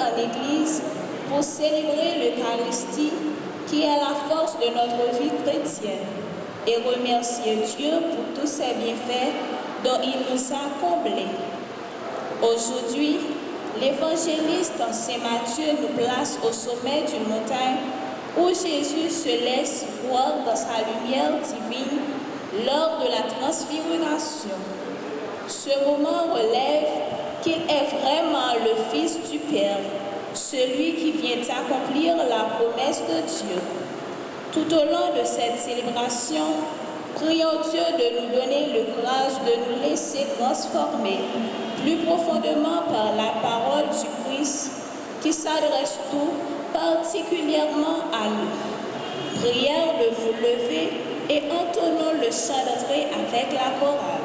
en Église pour célébrer l'Eucharistie qui est la force de notre vie chrétienne et remercier Dieu pour tous ses bienfaits dont il nous a comblés. Aujourd'hui, l'évangéliste Saint Matthieu nous place au sommet d'une montagne où Jésus se laisse voir dans sa lumière divine lors de la transfiguration. Ce moment relève qu'il est vraiment le Fils du Père, celui qui vient accomplir la promesse de Dieu. Tout au long de cette célébration, prions Dieu de nous donner le courage de nous laisser transformer plus profondément par la parole du Christ qui s'adresse tout particulièrement à nous. Prière de vous lever et entonnons le chant d'entrée avec la chorale.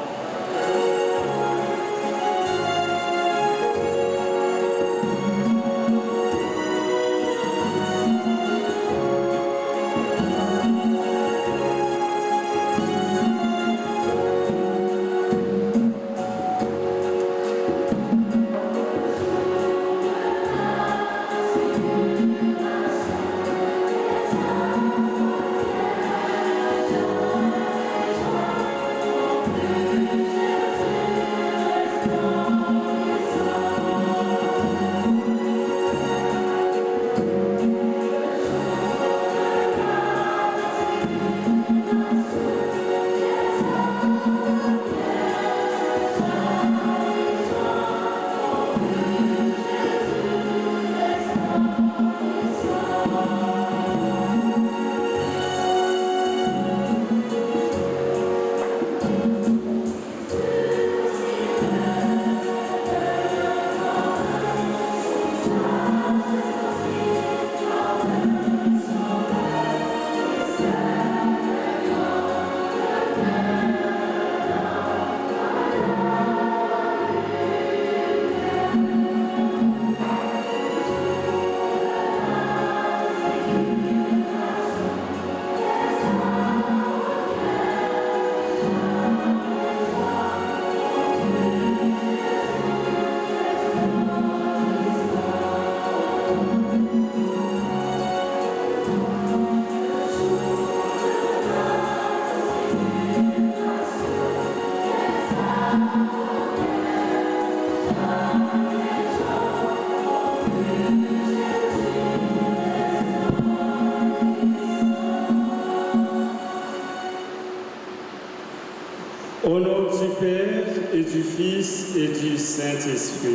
Au nom du Père et du Fils et du Saint-Esprit.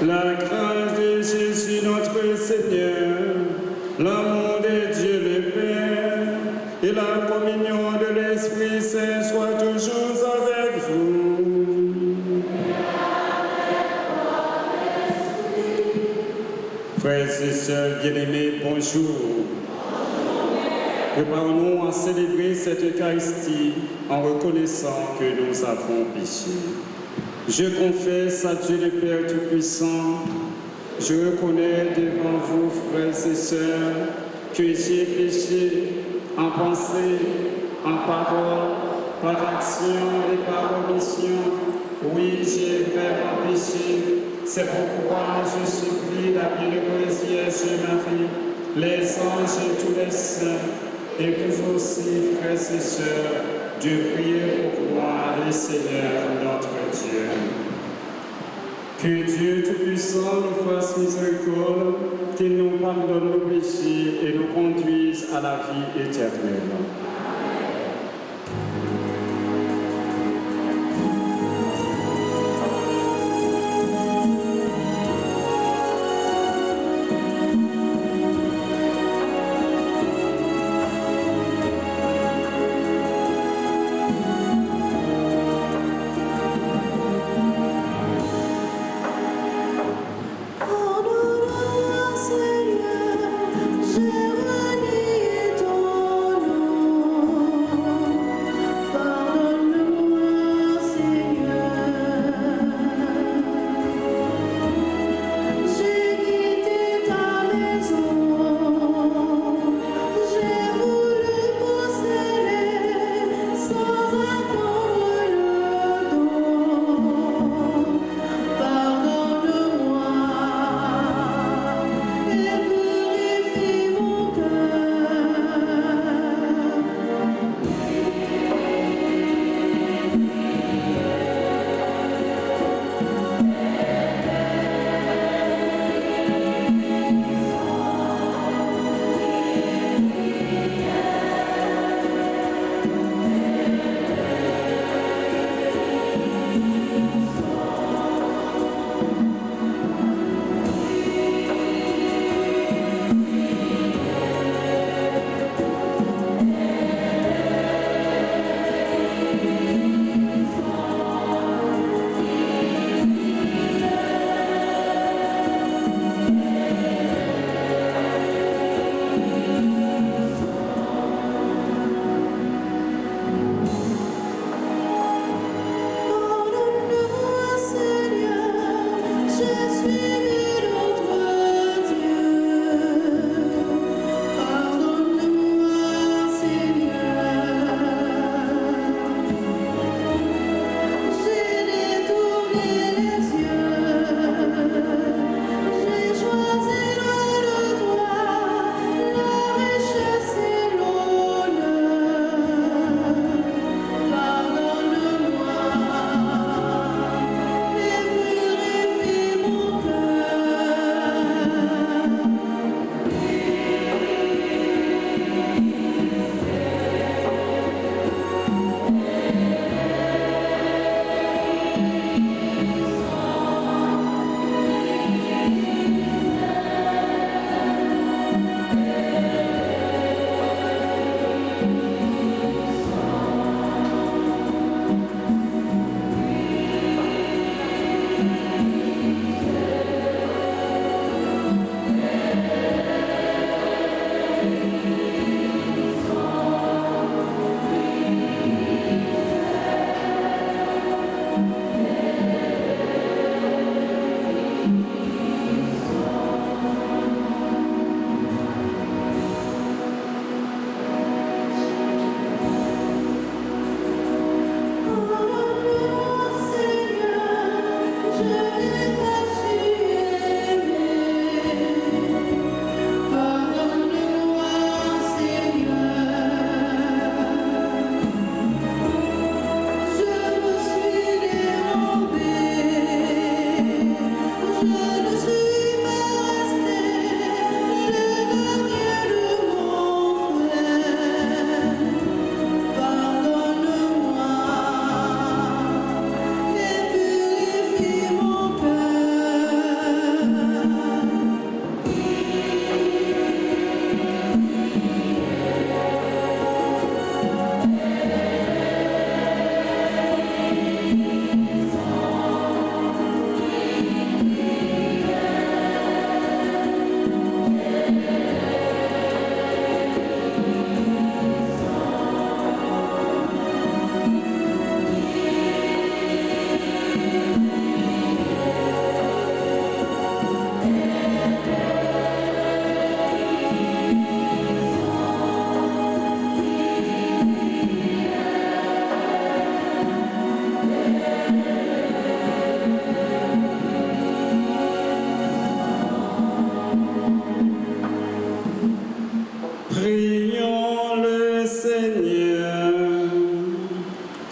La grâce de Jésus notre Seigneur, l'amour de Dieu le Père et la communion de l'Esprit Saint soient toujours avec vous. Frères et sœurs bien-aimés, bonjour. Préparons-nous à célébrer cette Eucharistie en reconnaissant que nous avons péché. Je confesse à Dieu le Père Tout-Puissant, je reconnais devant vous, frères et sœurs, que j'ai péché en pensée, en parole, par action et par omission. Oui, j'ai vraiment péché. C'est pourquoi je supplie la bienheureuse Vierge Marie, les anges et tous les saints, et vous aussi, frères et sœurs, de prier pour moi, le Seigneur notre Dieu. Que Dieu Tout-Puissant nous fasse miséricorde, qu'il nous pardonne nos péchés et nous conduise à la vie éternelle. Seigneur, j'ai renié ton nom.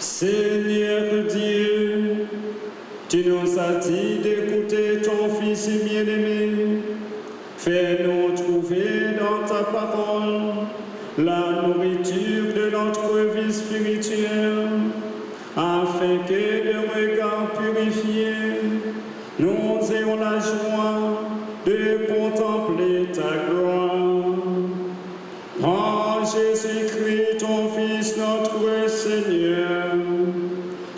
Seigneur Dieu, tu nous as dit d'écouter ton Fils bien-aimé. Fais-nous trouver dans ta parole la nourriture de notre vie spirituelle, afin que de regard purifié, nous ayons la joie de contempler ta gloire. Par Jésus-Christ, ton Fils, notre Seigneur,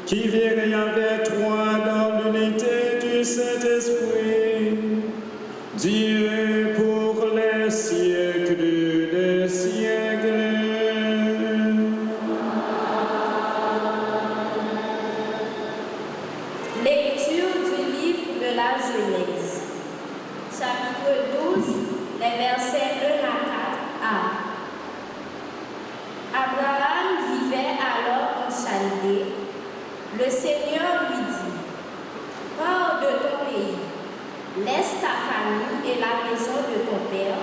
qui vient avec toi dans l'unité du Saint-Esprit, Dieu pour les siècles des siècles. Lecture du livre de la Genèse, chapitre 12, les versets 1 à 4a. Abraham vivait alors en Chaldée. Le Seigneur lui dit, « Pars de ton pays, laisse ta famille et la maison de ton père,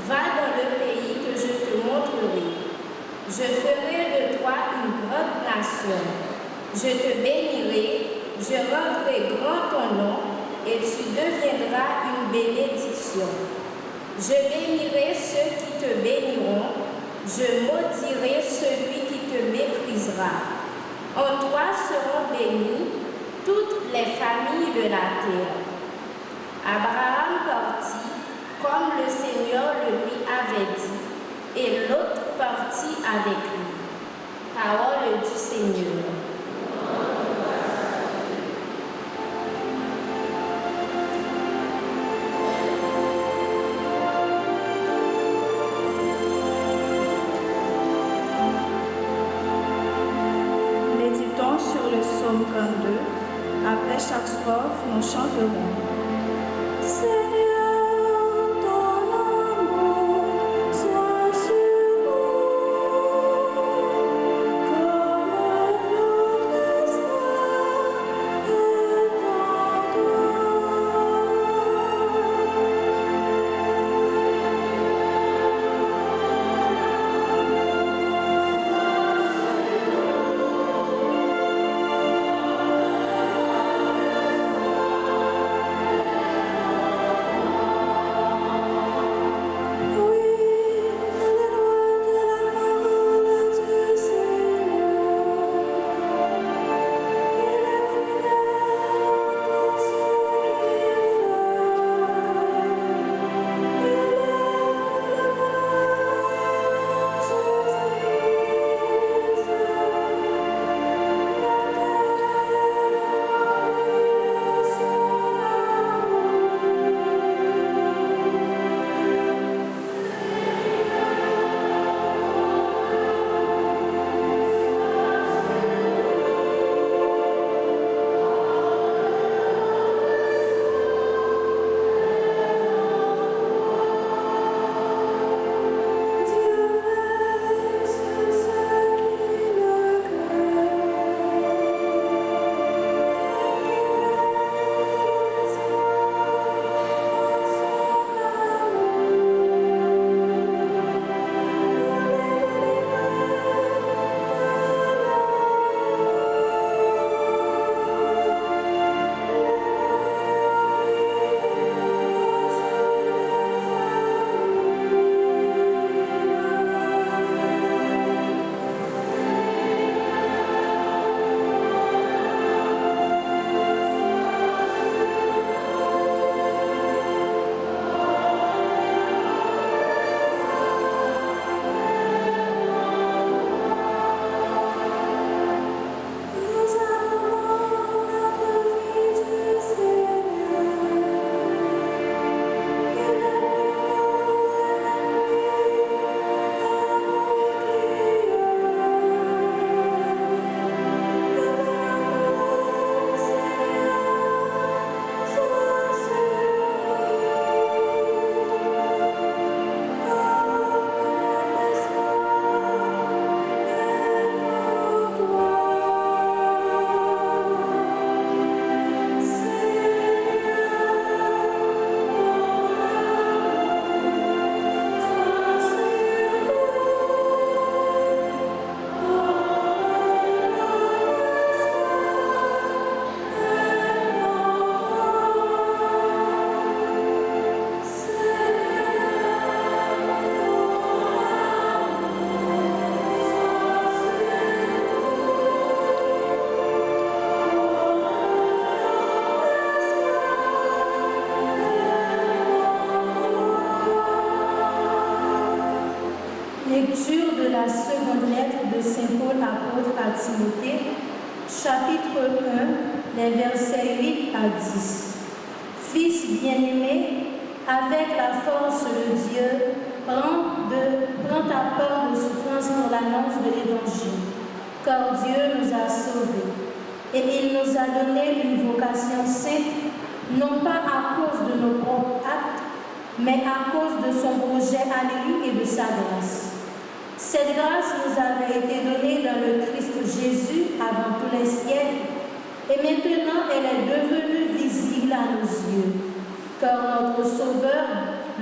va dans le pays que je te montrerai. Je ferai de toi une grande nation. Je te bénirai, je rendrai grand ton nom, et tu deviendras une bénédiction. Je bénirai ceux qui te béniront, je maudirai celui qui te méprisera. En toi seront bénies toutes les familles de la terre. » Abraham partit comme le Seigneur le lui avait dit, et Lot partit avec lui. Parole du Seigneur. Méditons sur le psaume 32. Après chaque strophe, nous chanterons. Seigneur, ton amour soit sur nous, comme notre espoir est en toi. la seconde lettre de Saint Paul apôtre à Timothée, chapitre 1, les versets 8 à 10. Fils bien-aimé, avec la force de Dieu, prends ta part de souffrance pour l'annonce de l'Évangile, car Dieu nous a sauvés. Et il nous a donné une vocation sainte, non pas à cause de nos propres actes, mais à cause de son projet à lui et de sa grâce. Cette grâce nous avait été donnée dans le Christ Jésus avant tous les siècles, et maintenant elle est devenue visible à nos yeux, car notre Sauveur,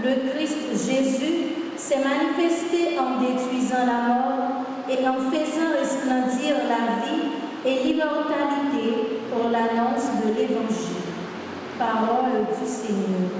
le Christ Jésus, s'est manifesté en détruisant la mort et en faisant resplendir la vie et l'immortalité pour l'annonce de l'Évangile. Parole du Seigneur.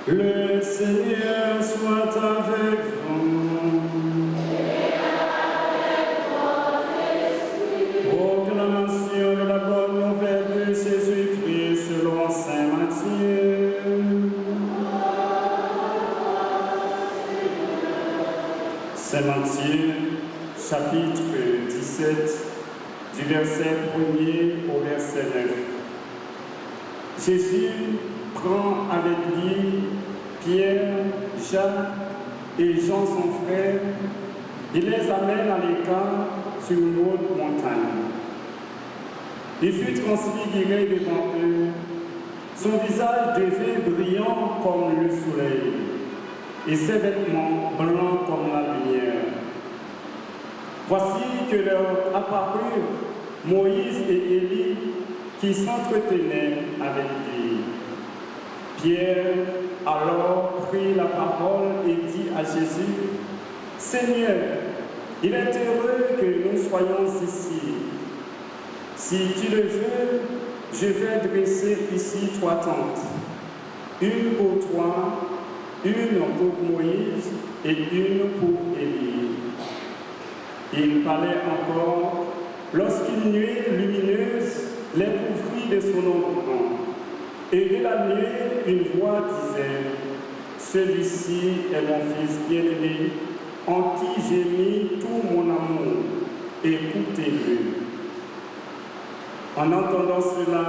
Le Seigneur soit avec vous. Proclamation de la bonne nouvelle de Jésus-Christ selon saint Matthieu. Saint Matthieu, chapitre 17, du verset 1er au verset 9. Jésus prend avec lui Pierre, Jacques et Jean son frère, il les amène à l'écart sur une haute montagne. Il fut transfiguré devant eux, son visage devint brillant comme le soleil, et ses vêtements blancs comme la lumière. Voici que leur apparurent Moïse et Élie qui s'entretenaient avec lui. Pierre alors prit la parole et dit à Jésus, « Seigneur, il est heureux que nous soyons ici. Si tu le veux, je vais dresser ici 3 tentes, une pour toi, une pour Moïse et une pour Élie. » Il parlait encore lorsqu'une nuée lumineuse les couvrit de son ombre. Et de la nuit, une voix disait, « Celui-ci est mon Fils bien-aimé, en qui j'ai mis tout mon amour. Écoutez-le. » En entendant cela,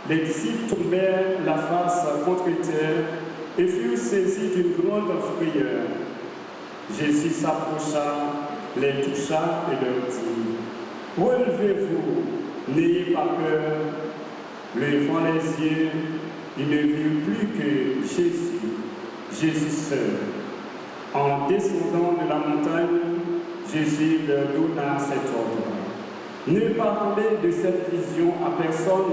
les disciples tombèrent la face contre terre et furent saisis d'une grande frayeur. Jésus s'approcha, les toucha et leur dit, « Relevez-vous, n'ayez pas peur. » Levant les yeux, ils ne virent plus que Jésus seul. En descendant de la montagne, Jésus leur donna cet ordre. Ne parlez de cette vision à personne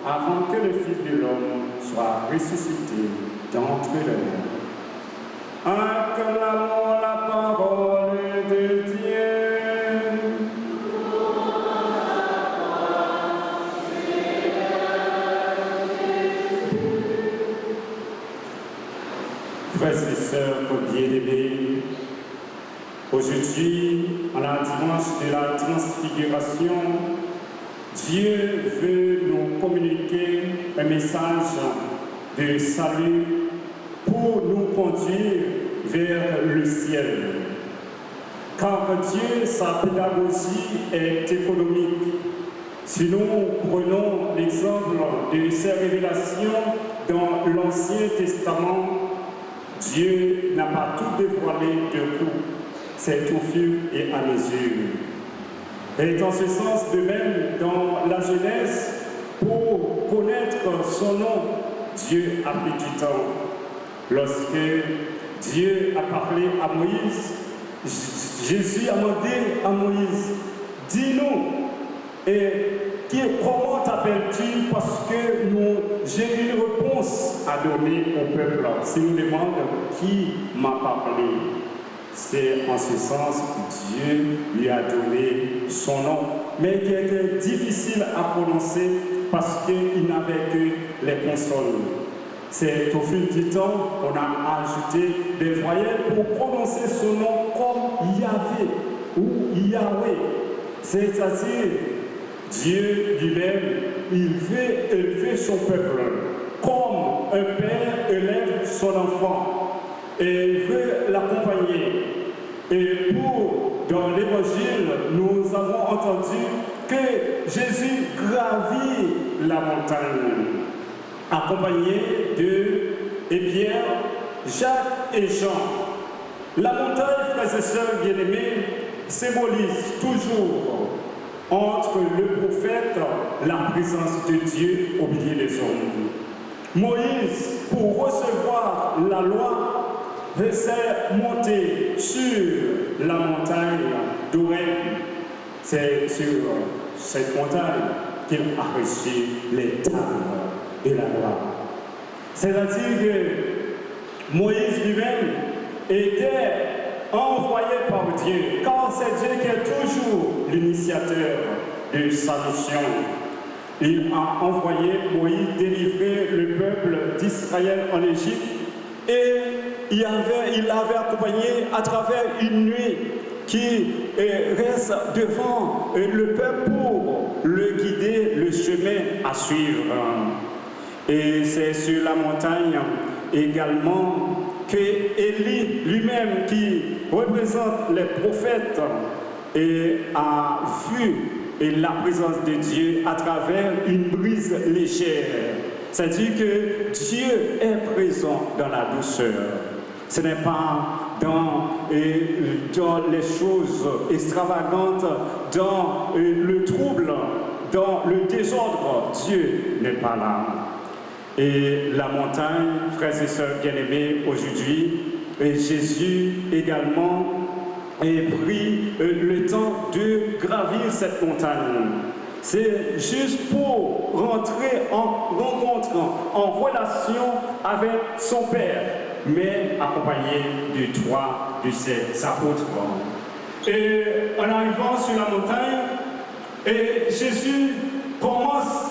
avant que le Fils de l'homme soit ressuscité d'entre les morts. Acclamons la parole de Dieu. Frères et sœurs bien-aimés, aujourd'hui, en la dimanche de la transfiguration, Dieu veut nous communiquer un message de salut pour nous conduire vers le ciel. Car Dieu, sa pédagogie est économique. Si nous prenons l'exemple de ses révélations dans l'Ancien Testament, Dieu n'a pas tout dévoilé d'un coup, c'est au fur et à mesure. Et dans ce sens, de même, dans la Genèse, pour connaître son nom, Dieu a pris du temps. Lorsque Dieu a parlé à Moïse, Jésus a demandé à Moïse, dis-nous, comment t'appelles-tu? Parce que j'ai une réponse à donner au peuple. S'il nous demande qui m'a appelé, c'est en ce sens que Dieu lui a donné son nom, mais qui était difficile à prononcer parce qu'il n'avait que les consonnes. C'est au fil du temps qu'on a ajouté des voyelles pour prononcer son nom comme Yahvé ou Yahweh. C'est-à-dire, Dieu lui-même, il veut élever son peuple comme un père élève son enfant et il veut l'accompagner. Et dans l'évangile, nous avons entendu que Jésus gravit la montagne, accompagné de Pierre, Jacques et Jean. La montagne, frères et sœurs bien-aimés, symbolise toujours entre le prophète la présence de Dieu au milieu des hommes. Moïse, pour recevoir la loi, s'est monté sur la montagne d'Oreb. C'est sur cette montagne qu'il a reçu les tables de la loi. C'est-à-dire que Moïse lui-même était envoyé par Dieu, car c'est Dieu qui est toujours l'initiateur de sa mission. Il a envoyé Moïse délivrer le peuple d'Israël en Égypte et il avait accompagné à travers une nuit qui reste devant le peuple pour le guider le chemin à suivre. Et c'est sur la montagne également que Élie lui-même, qui représente les prophètes, a vu la présence de Dieu à travers une brise légère. C'est-à-dire que Dieu est présent dans la douceur. Ce n'est pas dans les choses extravagantes, dans le trouble, dans le désordre. Dieu n'est pas là. Et la montagne, frères et sœurs bien-aimés, aujourd'hui, Jésus également a pris le temps de gravir cette montagne. C'est juste pour rentrer en rencontre, en relation avec son Père, mais accompagné de trois de ses apôtres. Et en arrivant sur la montagne, Jésus commence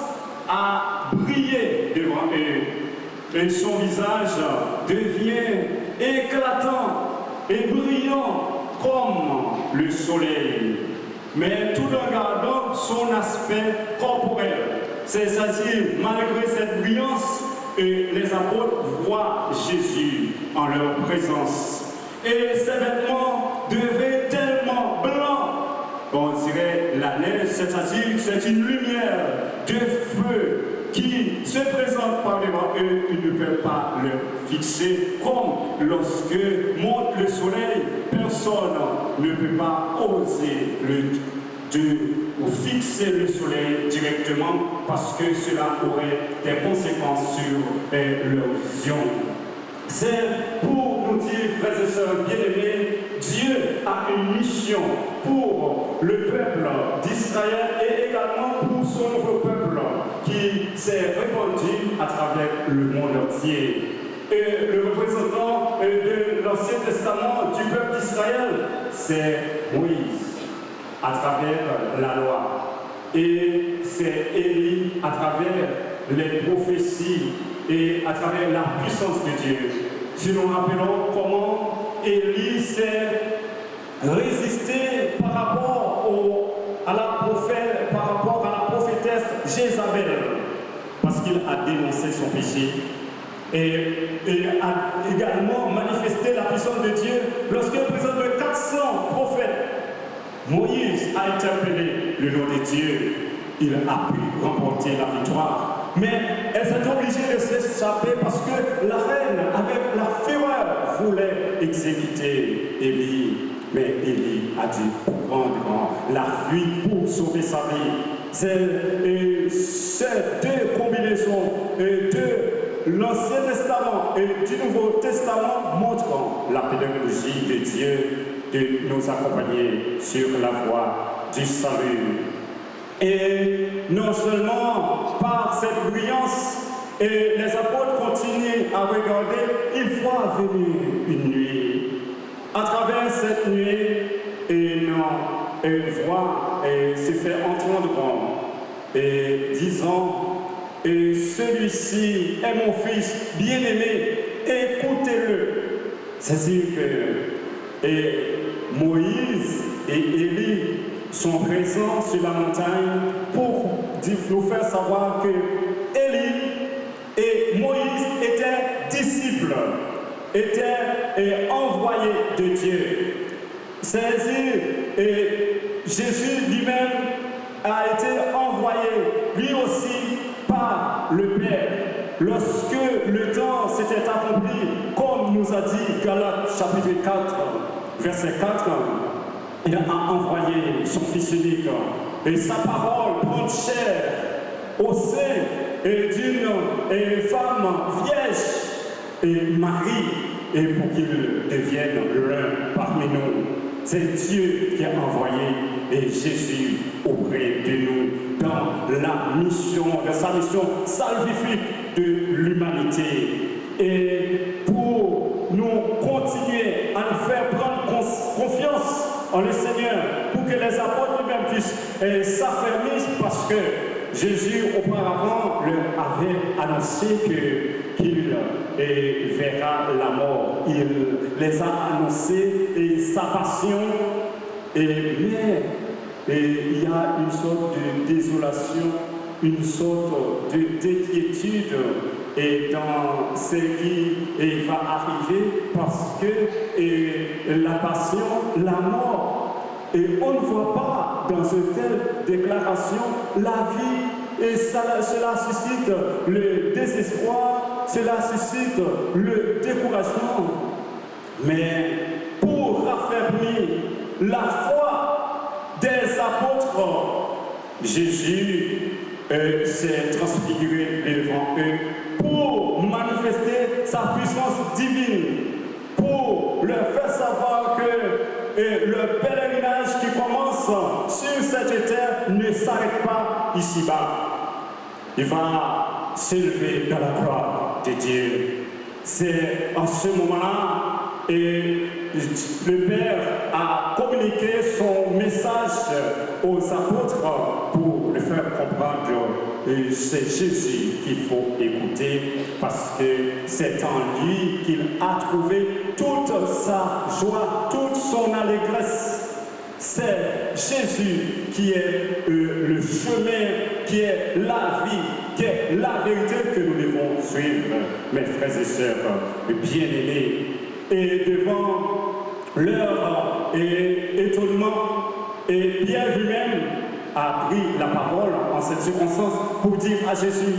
à briller devant eux. Et son visage devient éclatant et brillant comme le soleil, mais tout en gardant son aspect corporel. C'est-à-dire, malgré cette brillance, les apôtres voient Jésus en leur présence. Et ses vêtements devaient tellement blancs, on dirait la neige, c'est-à-dire que c'est une lumière de feu qui se présente par devant eux, ils ne peuvent pas le fixer, comme lorsque monte le soleil, personne ne peut pas oser fixer le soleil directement parce que cela aurait des conséquences sur leur vision. C'est pour nous dire, frères et sœurs bien-aimés, Dieu a une mission pour le peuple d'Israël et également pour son nouveau peuple qui s'est répandu à travers le monde entier. Et le représentant de l'Ancien Testament du peuple d'Israël, c'est Moïse, à travers la loi. Et c'est Élie à travers les prophéties et à travers la puissance de Dieu. Si nous rappelons comment Élie s'est résisté par rapport à la prophétesse Jézabel, parce qu'il a dénoncé son péché et a également manifesté la puissance de Dieu lorsqu'il présente de 400 prophètes. Moïse a interpellé le nom de Dieu, il a pu remporter la victoire. Mais elle s'est obligée de s'échapper parce que la reine, avec la fureur, voulait exécuter Élie. Mais Élie a dû prendre la fuite pour sauver sa vie. Ces deux combinaisons de l'Ancien Testament et du Nouveau Testament montrent la pédagogie de Dieu de nous accompagner sur la voie du salut. Et non seulement par cette brillance, et les apôtres continuent à regarder, il voit venir une nuit. À travers cette nuit, et voit et se fait entendre et disant, et celui-ci est mon fils bien-aimé, écoutez-le. C'est-à-dire que Moïse et Élie sont présents sur la montagne pour nous faire savoir que Élie et Moïse étaient disciples, étaient envoyés de Dieu. C'est-à-dire, Jésus lui-même a été envoyé, lui aussi, par le Père. Lorsque le temps s'était accompli, comme nous a dit Galates chapitre 4, verset 4, il a envoyé son Fils unique et sa parole prend chair au sein d'une femme vierge et Marie, et pour qu'il devienne l'un parmi nous. C'est Dieu qui a envoyé et Jésus auprès de nous dans la mission, dans sa mission salvifique de l'humanité. Et pour nous continuer à nous faire prendre confiance en le Seigneur, pour que les apôtres eux-mêmes puissent s'affermir, parce que Jésus auparavant leur avait annoncé qu'il verra la mort. Il les a annoncés et sa passion. Mais il y a une sorte de désolation, une sorte d'inquiétude dans ce qui va arriver, parce que la passion, la mort, et on ne voit pas dans une telle déclaration la vie, et cela suscite le désespoir, cela suscite le découragement. Mais pour raffermir la foi des apôtres, Jésus s'est transfiguré devant eux pour manifester sa puissance divine, pour leur faire savoir que le pèlerinage qui commence sur cette terre ne s'arrête pas ici-bas. Il va s'élever dans la gloire de Dieu. C'est en ce moment-là et le Père a communiqué son message aux apôtres pour le faire comprendre. C'est Jésus qu'il faut écouter, parce que c'est en lui qu'il a trouvé toute sa joie, toute son allégresse. C'est Jésus qui est le chemin, qui est la vie, qui est la vérité que nous devons suivre, mes frères et sœurs bien-aimés. Et devant leur étonnement, et Pierre lui-même a pris la parole en cette circonstance pour dire à Jésus,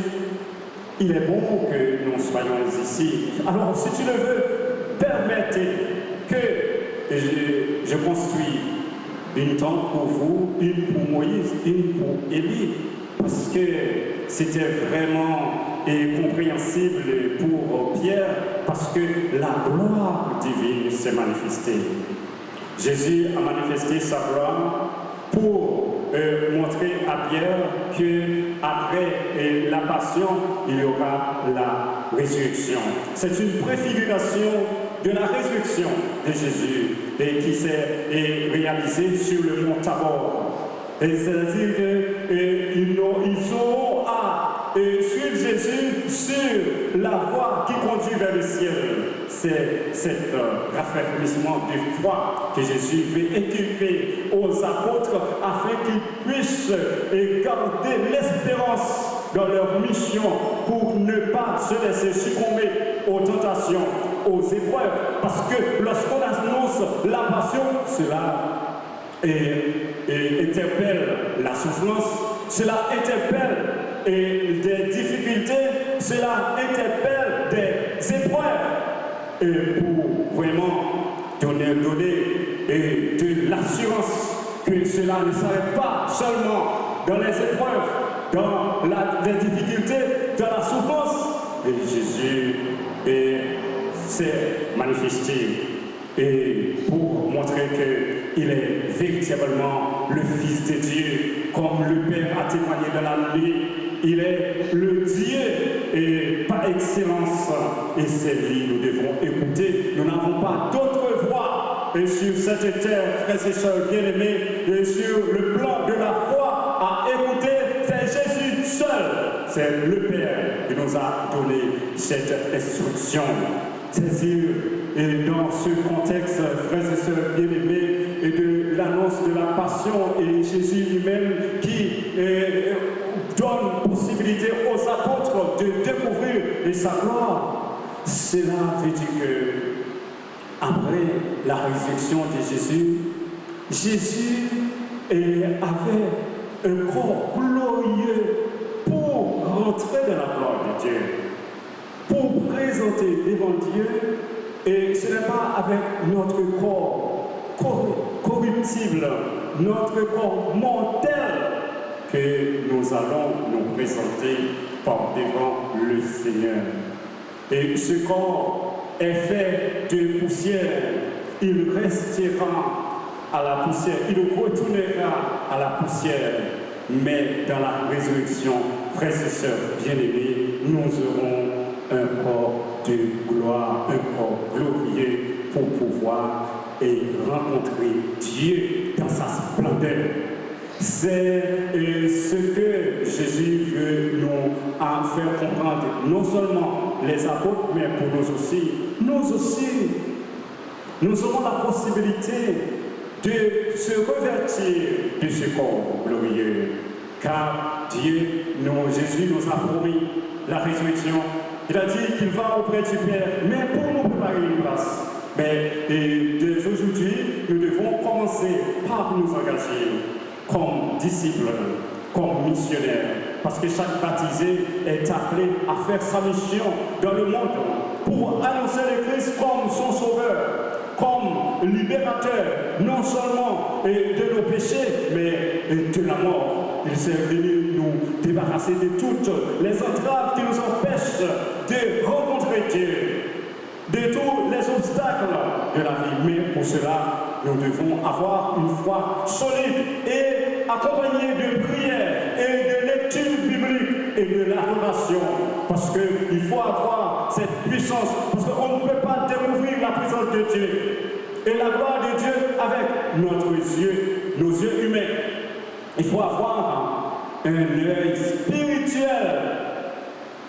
il est bon que nous soyons ici. Alors, si tu le veux, permettez que je construise une tente pour vous, une pour Moïse, une pour Élie, parce que c'était vraiment incompréhensible pour Pierre, parce que la gloire divine s'est manifestée. Jésus a manifesté sa gloire pour montrer à Pierre qu'après la passion, il y aura la résurrection. C'est une préfiguration de la résurrection de Jésus et qui s'est réalisée sur le mont Tabor. Et c'est-à-dire qu'ils auront à suivre Jésus sur la voie qui conduit vers le ciel. C'est cet raffermissement de foi que Jésus veut inculquer aux apôtres afin qu'ils puissent garder l'espérance dans leur mission pour ne pas se laisser succomber aux tentations, aux épreuves. Parce que lorsqu'on annonce la passion, cela interpelle la souffrance, cela interpelle des difficultés, cela interpelle des épreuves. Et pour vraiment donner de l'assurance que cela ne s'arrête pas seulement dans les épreuves, dans les difficultés, dans la souffrance. Et Jésus s'est manifesté et pour montrer qu'il est véritablement le Fils de Dieu, comme le Père a témoigné dans la nuit. Il est le Dieu et par excellence, et c'est lui nous devons écouter. Nous n'avons pas d'autre voie et sur cette terre, frères et sœurs bien-aimés, et sur le plan de la foi à écouter, c'est Jésus seul. C'est le Père qui nous a donné cette instruction. C'est-à-dire, et dans ce contexte, frères et sœurs bien-aimés, et de l'annonce de la passion, et Jésus lui-même qui donne possibilité aux apôtres de découvrir sa gloire, cela veut dire que après la résurrection de Jésus, Jésus avait un corps glorieux pour rentrer dans la gloire de Dieu, pour présenter devant Dieu, et ce n'est pas avec notre corps corruptible, notre corps mortel, que nous allons nous présenter par devant le Seigneur. Et ce corps est fait de poussière, il restera à la poussière, il retournera à la poussière, mais dans la résurrection, frères et sœurs bien-aimés, nous aurons un corps de gloire, un corps glorieux pour pouvoir rencontrer Dieu dans sa splendeur. C'est ce que Jésus veut nous faire comprendre, non seulement les apôtres, mais pour nous aussi. Nous aurons la possibilité de se revertir de ce corps glorieux, car Jésus nous a promis la résurrection. Il a dit qu'il va auprès du Père, mais pour nous préparer une place. Mais dès aujourd'hui, nous devons commencer par nous engager comme disciples, comme missionnaires, parce que chaque baptisé est appelé à faire sa mission dans le monde pour annoncer le Christ comme son sauveur, comme libérateur, non seulement de nos péchés, mais de la mort. Il s'est venu nous débarrasser de toutes les entraves qui nous empêchent de rencontrer Dieu, de tous les obstacles de la vie. Mais pour cela, nous devons avoir une foi solide et accompagnée de prières et de lecture biblique et de l'adoration. Parce qu'il faut avoir cette puissance, parce qu'on ne peut pas découvrir la présence de Dieu et la gloire de Dieu avec nos yeux humains. Il faut avoir un œil spirituel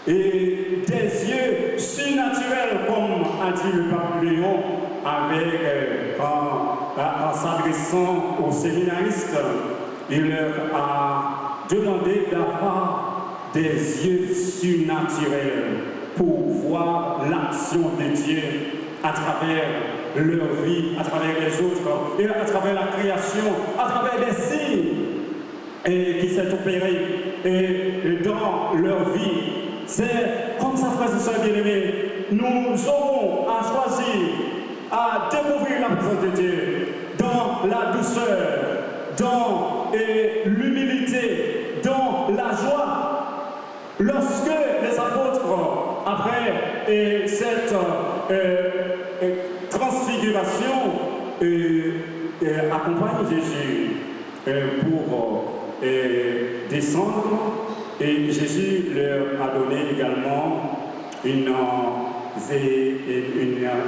et des yeux surnaturels, comme a dit le pape Léon en s'adressant aux séminaristes. Il leur a demandé d'avoir des yeux surnaturels pour voir l'action de Dieu à travers leur vie, à travers les autres, et à travers la création, à travers les signes qui s'est opéré et dans leur vie. C'est comme ça, frères et sœurs bien-aimés, nous aurons à choisir, à découvrir la présence de Dieu dans la douceur, dans l'humilité, dans la joie. Lorsque les apôtres, après cette transfiguration, accompagnent Jésus pour descendre, et Jésus leur a donné également une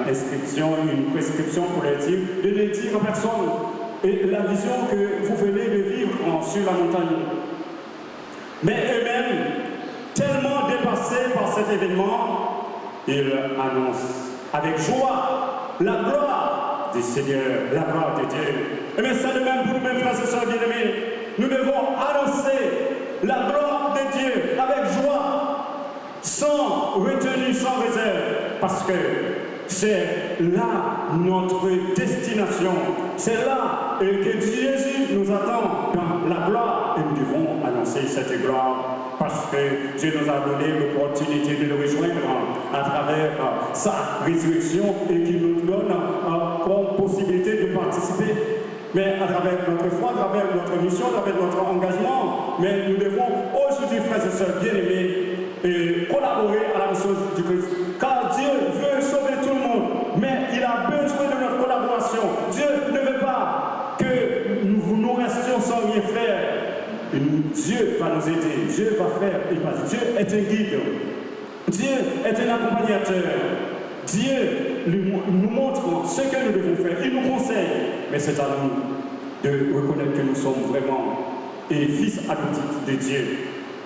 inscription, une prescription pour leur dire de ne dire à personne et la vision que vous venez de vivre sur la montagne. Mais eux-mêmes, tellement dépassés par cet événement, ils annoncent avec joie la gloire du Seigneur, la gloire de Dieu. Et bien c'est le même pour nous-mêmes, frères et sœurs bien-aimés. Nous devons annoncer la gloire de Dieu avec joie, sans retenue, sans réserve, parce que c'est là notre destination. C'est là que Jésus nous attend dans la gloire, et nous devons annoncer cette gloire parce que Dieu nous a donné l'opportunité de le rejoindre à travers sa résurrection et qui nous donne comme possibilité de participer. Mais à travers notre foi, à travers notre mission, à travers notre engagement, mais nous devons aujourd'hui, frères et sœurs bien-aimés, collaborer à la mission du Christ. Car Dieu veut sauver tout le monde, mais il a besoin de notre collaboration. nous aider. Dieu va faire et va dire. Dieu est un guide. Dieu est un accompagnateur. Dieu nous montre ce que nous devons faire. Il nous conseille. Mais c'est à nous de reconnaître que nous sommes vraiment fils adoptifs de Dieu.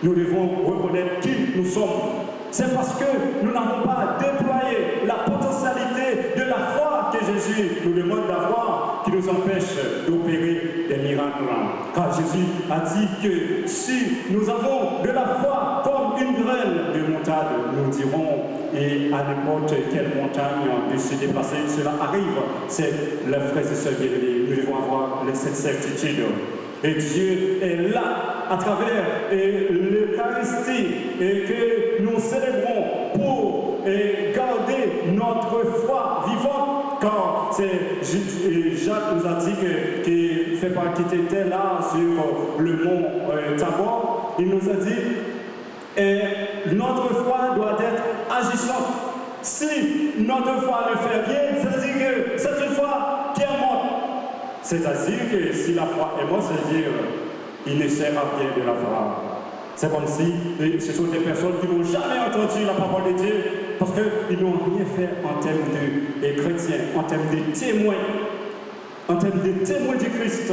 Nous devons reconnaître qui nous sommes. C'est parce que nous n'avons pas déployé la potentialité de la foi que Jésus nous demande d'avoir qui nous empêche d'opérer des miracles. Car Jésus a dit que si nous avons de la foi comme une graine de montagne, nous dirons et à n'importe quelle montagne de se déplacer, cela arrive. C'est le frère et sœurs bien-aimés. Nous devons avoir cette certitude. Et Dieu est là à travers l'Eucharistie et que nous célébrons pour garder notre foi vivante. Car Jacques nous a dit qu'il était là sur le mont Tabor. Il nous a dit notre foi doit être agissante. Si notre foi ne fait rien, c'est-à-dire que c'est une foi qui est morte. C'est-à-dire que si la foi est morte, c'est-à-dire il ne sert à rien de la foi. C'est comme si ce sont des personnes qui n'ont jamais entendu la parole de Dieu parce qu'ils n'ont rien fait en termes de chrétiens, en termes de témoins du Christ,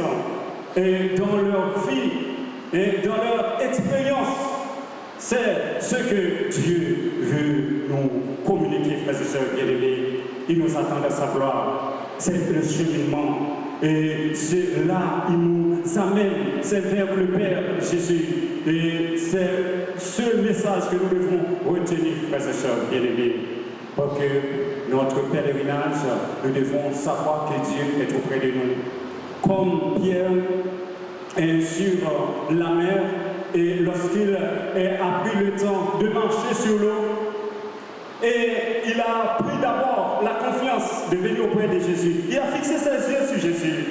et dans leur vie et dans leur expérience. C'est ce que Dieu veut nous communiquer, frères et sœurs bien-aimés. Il nous attend à sa gloire. C'est le cheminement. Et c'est là, il nous amène, c'est vers le Père Jésus. Et c'est ce message que nous devons retenir, frères et sœurs bien-aimés. Parce que notre pèlerinage, nous devons savoir que Dieu est auprès de nous. Comme Pierre est sur la mer, et lorsqu'il a pris le temps de marcher sur l'eau, et il a pris d'abord la confiance de venir auprès de Jésus. Il a fixé ses yeux sur Jésus.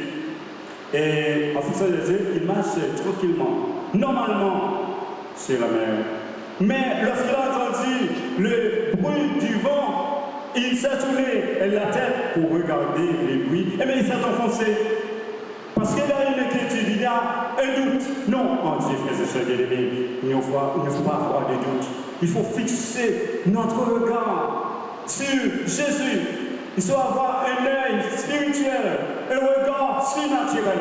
Et en fixant les yeux, il marche tranquillement, normalement, sur la mer. Mais lorsqu'il a entendu le bruit du vent, il s'est tourné la tête pour regarder les bruits. Et bien il s'est enfoncé. Parce qu'il y a une inquiétude, il y a un doute. Non, en Dieu, frères et sœurs bien-aimés, il ne faut pas avoir de doute. Il faut fixer notre regard sur Jésus. Il faut avoir un œil spirituel, un regard surnaturel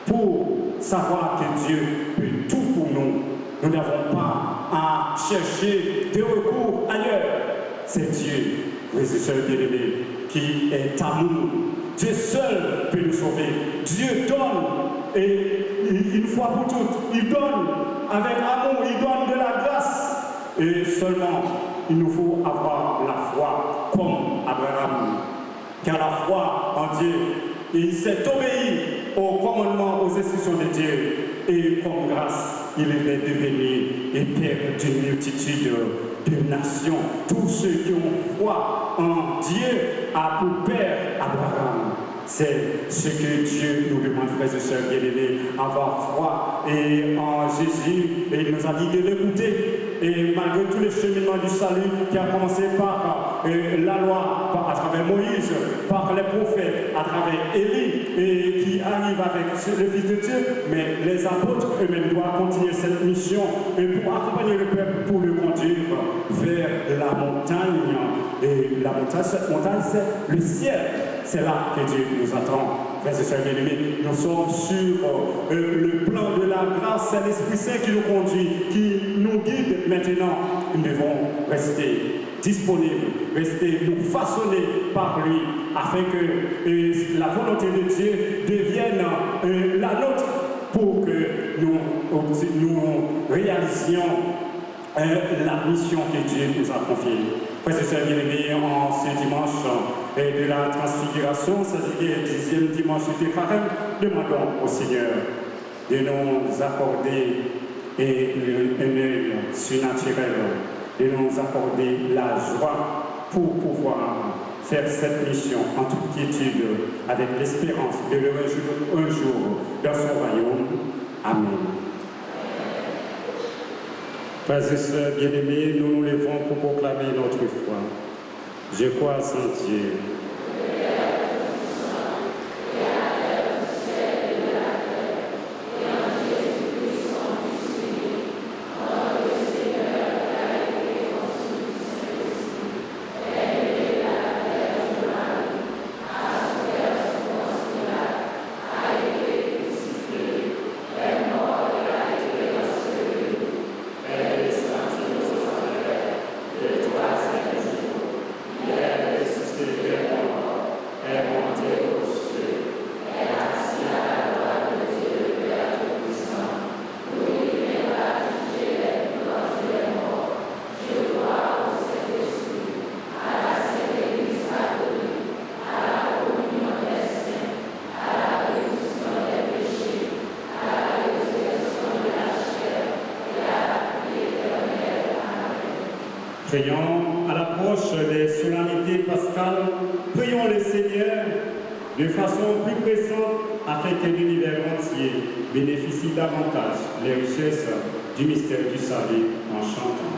pour savoir que Dieu peut tout pour nous. Nous n'avons pas à chercher des recours ailleurs. C'est Dieu, frères et sœurs bien-aimés, qui est amour. Dieu seul peut nous sauver. Dieu donne, et une fois pour toutes, il donne avec amour, il donne de la grâce. Et seulement, il nous faut avoir la foi comme Abraham. Car la foi en Dieu, il s'est obéi aux commandements, aux instructions de Dieu. Et comme grâce, il est devenu et père d'une multitude de nations. Tous ceux qui ont foi en Dieu a pour père Abraham. C'est ce que Dieu nous demande, frères et sœurs bien-aimés, avoir foi et en Jésus. Et il nous a dit de l'écouter. Et malgré tous les cheminements du salut qui a commencé par la loi, à travers Moïse, par les prophètes, à travers Élie, et qui arrive avec le Fils de Dieu, mais les apôtres eux-mêmes doivent continuer cette mission et pour accompagner le peuple, pour le conduire vers la montagne. Et la montagne, cette montagne, c'est le ciel. C'est là que Dieu nous attend. Frères et sœurs bien-aimés, nous sommes sur le plan de la grâce. C'est l'Esprit Saint qui nous conduit, qui nous guide maintenant. Nous devons rester disponibles, rester nous façonner par lui, afin que la volonté de Dieu devienne la nôtre pour que nous réalisions la mission que Dieu nous a confiée. Frères et sœurs bien-aimés, en ce dimanche de la transfiguration, c'est-à-dire le 10e dimanche de Carême, demandons au Seigneur de nous accorder un œil surnaturel, de nous accorder la joie pour pouvoir faire cette mission en toute quiétude, avec l'espérance de le rejoindre un jour dans son royaume. Amen. Frères et sœurs bien-aimés, nous nous levons pour proclamer notre foi. Je crois en Dieu. Prions à l'approche des solennités pascales, prions le Seigneur de façon plus pressante afin que l'univers entier bénéficie davantage les richesses du mystère du salut en chantant.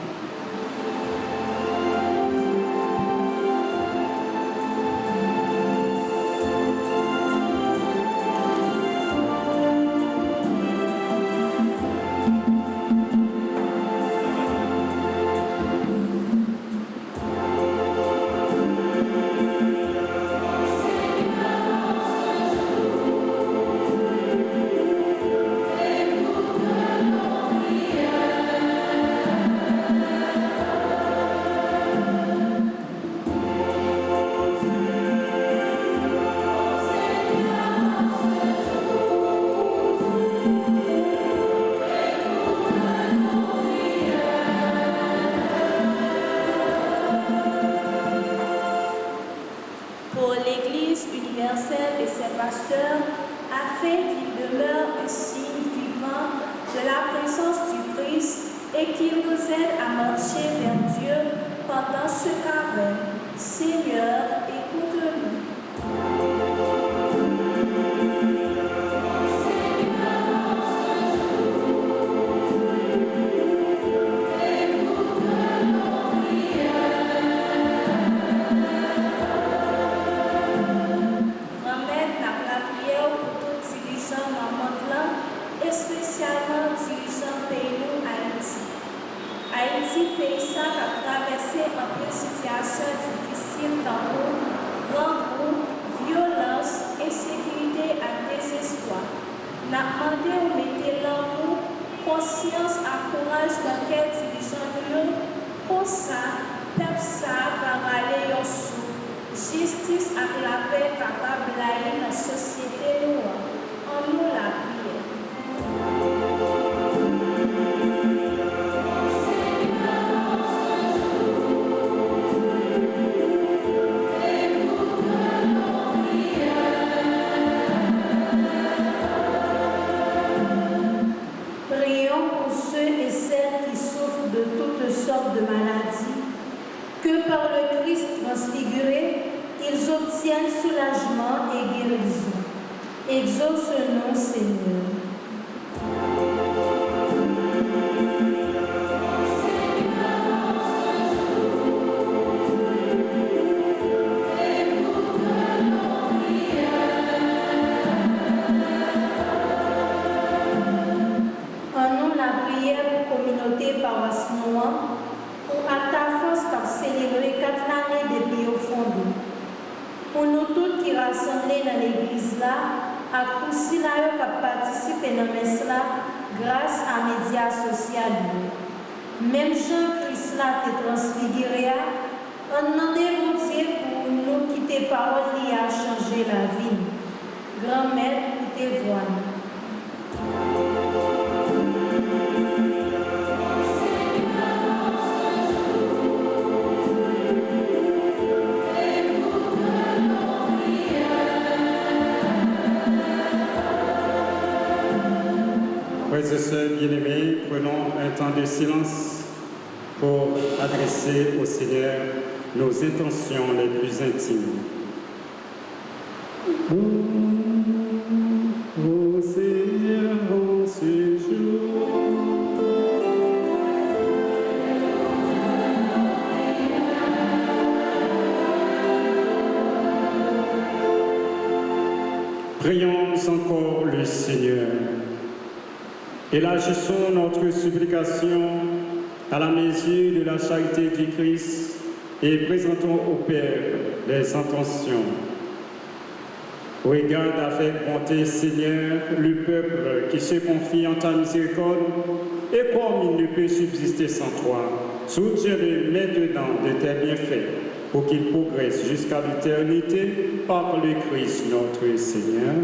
Pour l'Église universelle et ses pasteurs, afin qu'ils demeurent un signe vivant de la présence du Christ et qu'ils nous aident à marcher vers Dieu pendant ce carême. Seigneur, écoute-nous. Spécialement dirigeant pays nous Haïti. Haïti, pays ça qui a traversé en pleine situation difficile dans l'eau, grand goût, violence, insécurité et désespoir. N'a demandé où mettez l'amour, conscience et courage dans quel dirigeant nous, pour ça, peuple ça va aller au sous. Justice et la paix capable d'aller dans la société nous. En nous la prière. De maladies, que par le Christ transfiguré, ils obtiennent soulagement et guérison. Exauce-nous, Seigneur. En nous la prière pour communauté paroisse noire, à ta force qu'a célébré 4 années depuis au fond. Pour nous tous qui rassemblés dans l'église là, à Koussi là qui a participé dans messe là, grâce à médias sociaux. Même Jean-Christ là qui est transfiguré, on demandait mon Dieu pour nous quitter parole qui a changé la vie. Grand-mère, écoutez voix. Frères et sœurs bien-aimés, prenons un temps de silence pour adresser au Seigneur nos intentions les plus intimes. Ô Seigneur, en ce jour, prions encore le Seigneur. Élargissons notre supplication à la mesure de la charité du Christ et présentons au Père les intentions. Regarde avec bonté, Seigneur, le peuple qui se confie en ta miséricorde, et comme il ne peut subsister sans toi, soutiens-le maintenant de tes bienfaits, pour qu'il progresse jusqu'à l'éternité par le Christ notre Seigneur.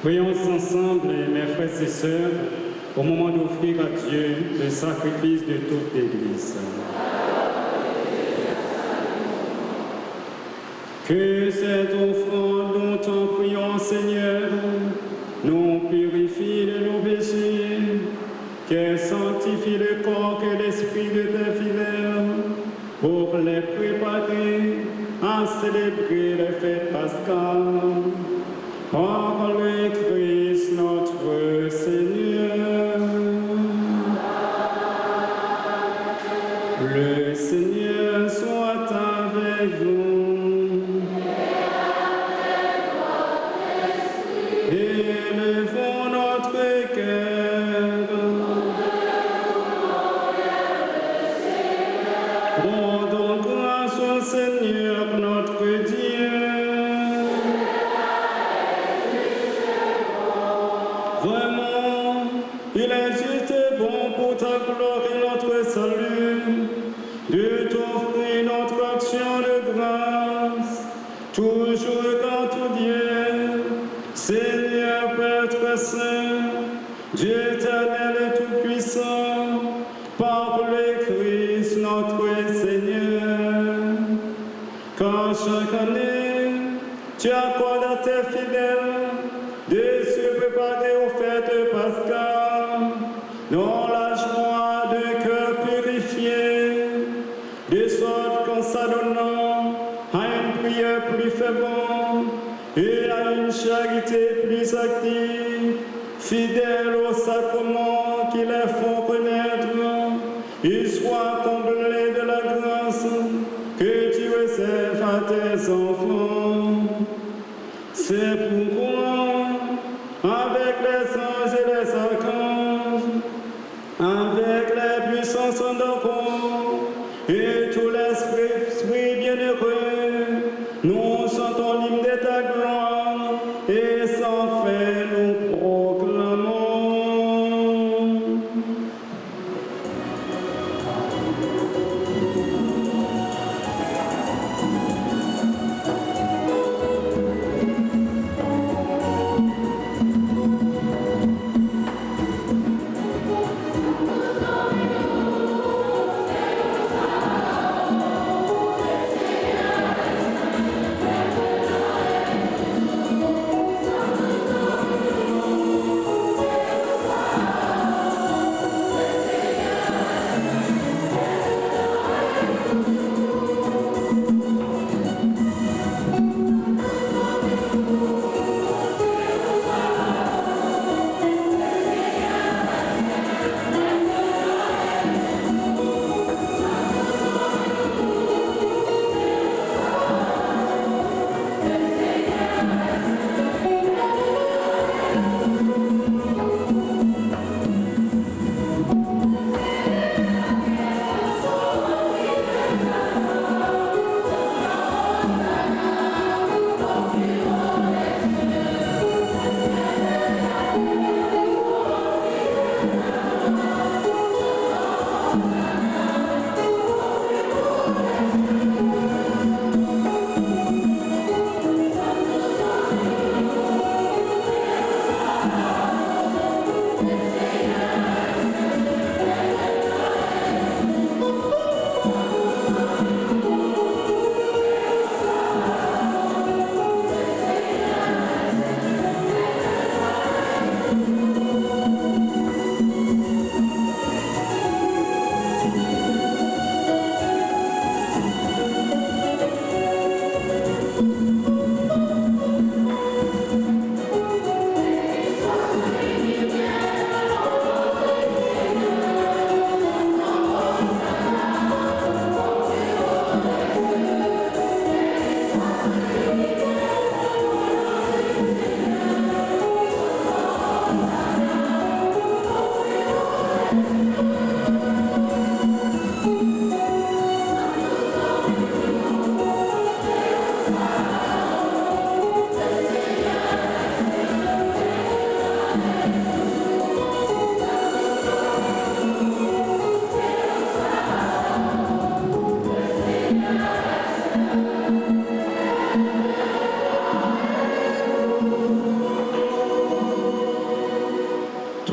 Prions ensemble, mes frères et sœurs, au moment d'offrir à Dieu le sacrifice de toute l'Église. Que cette offrande dont en prions, Seigneur, nous purifie de nos péchés, qu'elle sanctifie le corps et l'esprit de tes fidèles, pour les préparer à célébrer les fêtes pascales. Par le Christ notre Seigneur. Le Seigneur soit avec vous. Élevons notre cœur. Rendons grâce au Seigneur notre Dieu. Vraiment, il est juste et bon pour ta gloire et notre salut de t'offrir notre action de grâce, toujours quand tout Dieu, Seigneur Père très saint, Dieu éternel et tout-puissant, par le Christ notre Seigneur. Quand chaque année, tu accordes à tes fidèles de se préparer aux fêtes pascales, dans la joie de cœur purifié, de sorte qu'en s'adonnant à une prière plus fervente et à une charité plus active, fidèles au sacrement qui les font connaître, ils soient comblés de la grâce que tu réserves à tes enfants. C'est pourquoi, avec les anges et les archanges, avec les puissances d'enfants et tous les esprits bienheureux, nous chantons l'hymne de ta gloire et sans fin nous proclamons.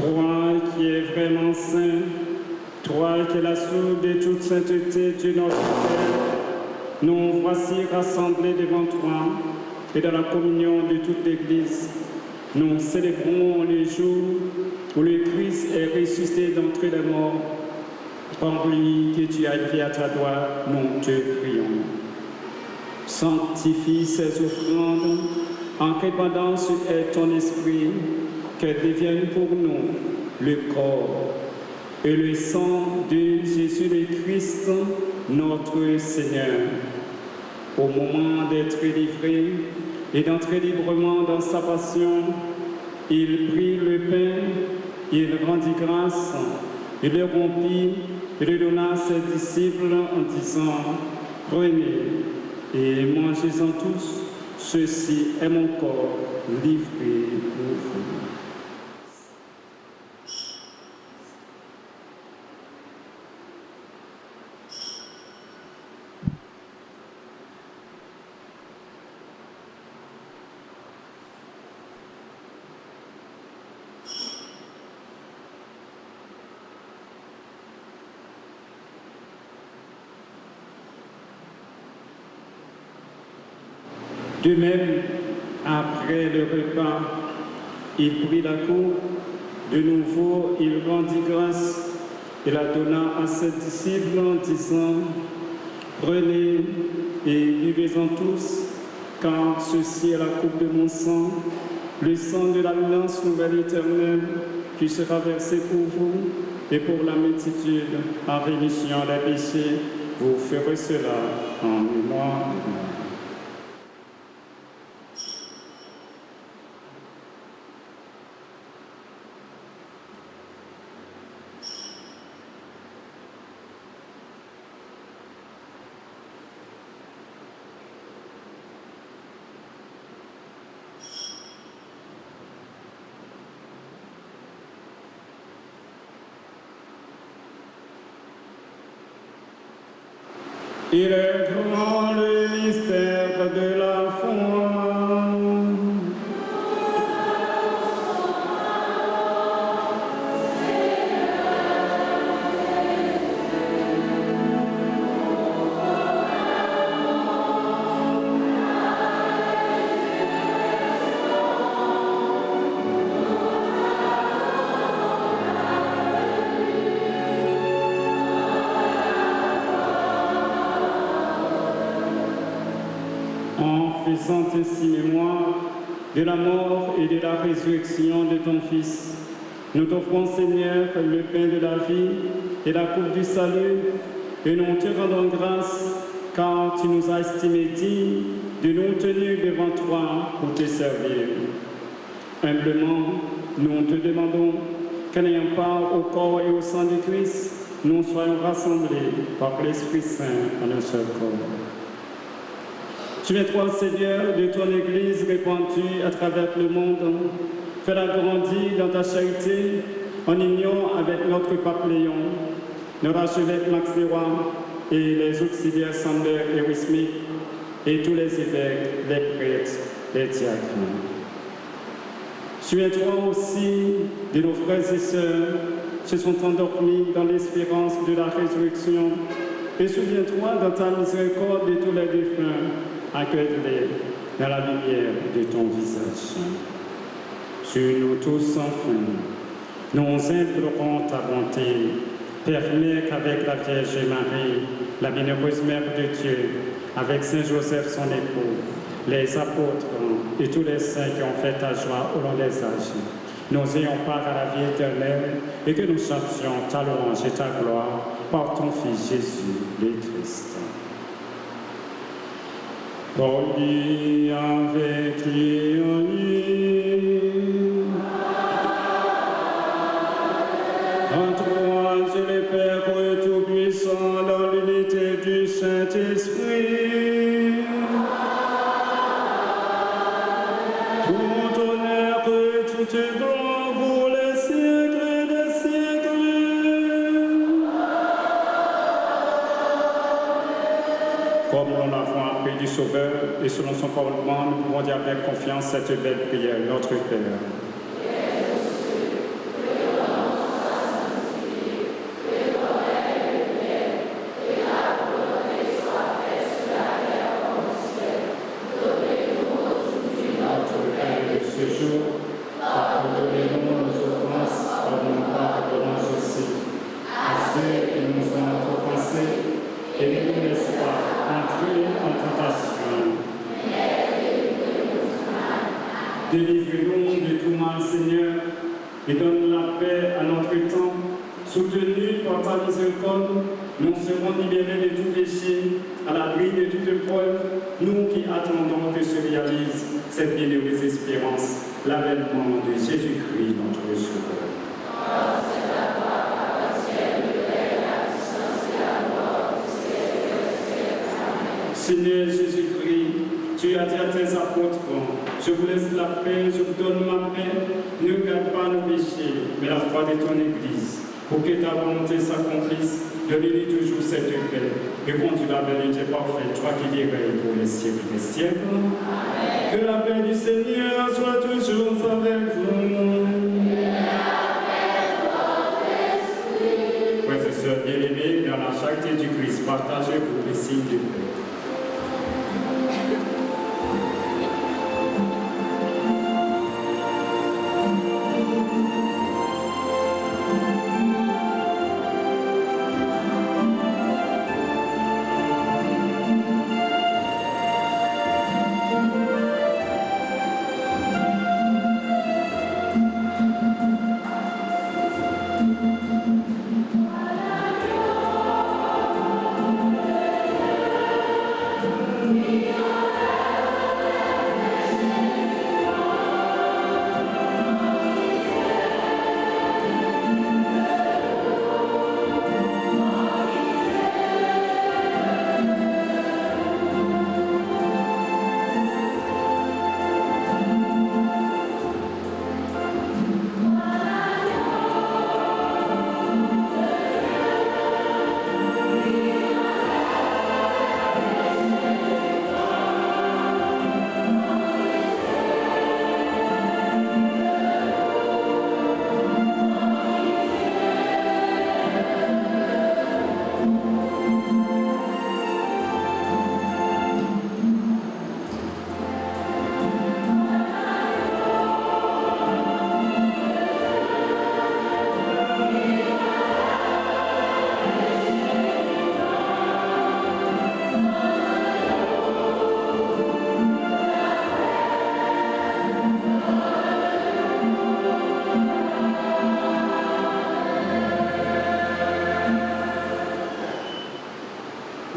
Toi qui es vraiment saint, toi qui es la source de toute sainteté, Dieu notre Père, nous voici rassemblés devant toi et dans la communion de toute l'Église. Nous célébrons le jour où le Christ est ressuscité d'entre les morts. Par lui que tu as élevé à ta droite, nous te prions. Sanctifie ces offrandes en répandant sur elles ton esprit, qu'elles deviennent pour nous le corps et le sang de Jésus le Christ, notre Seigneur. Au moment d'être livré et d'entrer librement dans sa passion, il prit le pain, il rendit grâce, il le rompit et le donna à ses disciples en disant, « Prenez et mangez-en tous, ceci est mon corps livré pour vous. » De même, après le repas, il prit la coupe, de nouveau il rendit grâce et la donna à ses disciples en disant, « Prenez et buvez-en tous, car ceci est la coupe de mon sang, le sang de l'alliance nouvelle éternelle, qui sera versé pour vous et pour la multitude en rémission des péchés. Vous ferez cela en mémoire de moi. » Il est grand le mystère de la foi. Faisant ainsi mémoire de la mort et de la résurrection de ton Fils, nous t'offrons, Seigneur, le pain de la vie et la coupe du salut, et nous te rendons grâce, car tu nous as estimés dignes de nous tenir devant toi pour te servir. Humblement, nous te demandons qu'en ayant part au corps et au sang du Christ, nous soyons rassemblés par l'Esprit Saint en un seul corps. Souviens-toi, Seigneur, de ton Église répandue à travers le monde. Fais-la grandir dans ta charité en union avec notre pape Léon, notre archevêque Max Leroy et les auxiliaires Sander et Wismik et tous les évêques, les prêtres, les diacres. Souviens-toi aussi de nos frères et sœurs qui se sont endormis dans l'espérance de la résurrection et souviens-toi dans ta miséricorde de tous les défunts. Accueille-les dans la lumière de ton visage. Sur nous tous, enfin, nous implorons ta bonté. Permets qu'avec la Vierge Marie, la bienheureuse Mère de Dieu, avec Saint Joseph son époux, les apôtres et tous les saints qui ont fait ta joie au long des âges, nous ayons part à la vie éternelle et que nous chantions ta louange et ta gloire par ton Fils Jésus, le Christ. Pour lui, avec lui, en lui. En toi, Dieu le Père Tout-Puissant, dans l'unité du Saint-Esprit. Tout honneur et toute gloire pour les siècles des siècles. Comme nous l'avons appris du Sauveur et selon son commandement, nous pouvons dire avec confiance cette belle prière, notre Père. et donne la paix à notre temps. Soutenus par ta miséricorde, nous serons libérés de tout péché, à l'abri de toute épreuve, nous qui attendons que se réalise cette bienheureuse espérance, l'avènement de Jésus-Christ, notre Sauveur. Seigneur Jésus-Christ, tu as dit à tes apôtres, je vous laisse la paix, je vous donne ma paix, ne garde pas nos péchés, mais la foi de ton Église, pour que ta volonté s'accomplisse, donne-lui toujours cette paix, et conduis-la vers l'unité parfaite, toi qui règnes pour les siècles des siècles. Amen. Que la paix du Seigneur soit toujours avec vous. Frères et sœurs bien-aimés, dans la charité du Christ, partagez-vous les signes de paix.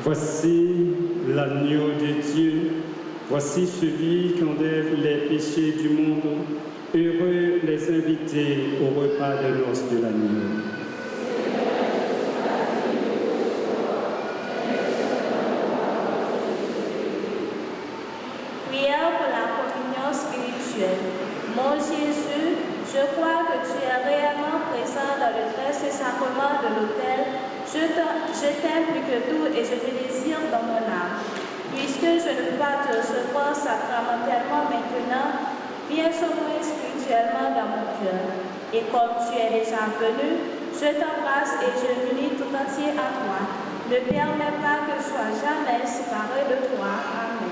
Voici l'agneau de Dieu, voici celui qui enlève les péchés du monde. Heureux les invités au repas de noces de l'agneau. Prière pour la communion spirituelle. Mon Jésus, je crois que tu es réellement présent dans le très saint sacrement de l'autel. Je t'aime plus que tout et je te désire dans mon âme. Puisque je ne peux pas te recevoir sacramentellement maintenant, viens sauver spirituellement dans mon cœur. Et comme tu es déjà venu, je t'embrasse et je m'unis tout entier à toi. Ne permets pas que je sois jamais séparé de toi. Amen.